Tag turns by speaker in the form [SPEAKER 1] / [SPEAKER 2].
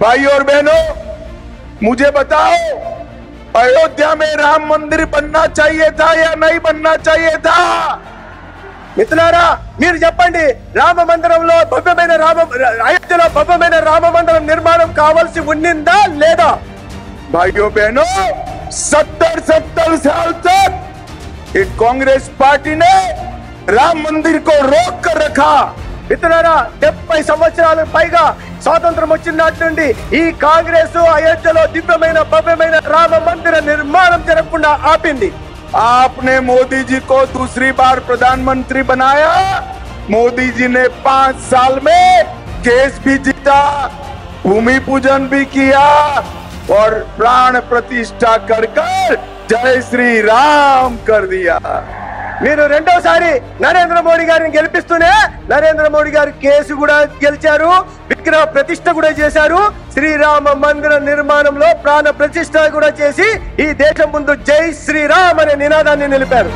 [SPEAKER 1] भाई और बहनों, मुझे बताओ, अयोध्या में राम मंदिर बनना चाहिए था या नहीं बनना चाहिए था?
[SPEAKER 2] మిత్రులారా మీరు చెప్పండి, రామ మందిరంలో అయోధ్యలో భవ్యమైన రామ మందిరం నిర్మాణం కావాల్సి ఉండిందా లేదా?
[SPEAKER 1] भाइयों बहनों, 70 साल तक एक कांग्रेस पार्टी ने राम मंदिर को रोक कर रखा।
[SPEAKER 2] మిత్రులారా 70 సంవత్సరాలకు పైగా స్వాతంత్రం వచ్చినట్టు నుండి ఈ కాంగ్రెస్ అయోధ్యలో దివ్యమైన భవ్యమైన రామ మందిర నిర్మాణం జరగకుండా ఆపింది।
[SPEAKER 1] आपने मोदी जी को दूसरी बार प्रधानमंत्री बनाया। मोदी जी ने 5 साल में केस भी जीता, भूमि पूजन भी किया और प्राण प्रतिष्ठा कर जय श्री राम कर दिया।
[SPEAKER 2] మీరు రెండోసారి నరేంద్ర మోడీ గారిని గెలిపిస్తూనే నరేంద్ర మోడీ గారు కేసు కూడా గెలిచారు, విగ్రహ ప్రతిష్ఠ కూడా చేశారు, శ్రీరామ మందిర నిర్మాణంలో ప్రాణ ప్రతిష్ఠ కూడా చేసి ఈ దేశం ముందు జై శ్రీరామ్ అనే నినాదాన్ని నిలిపారు।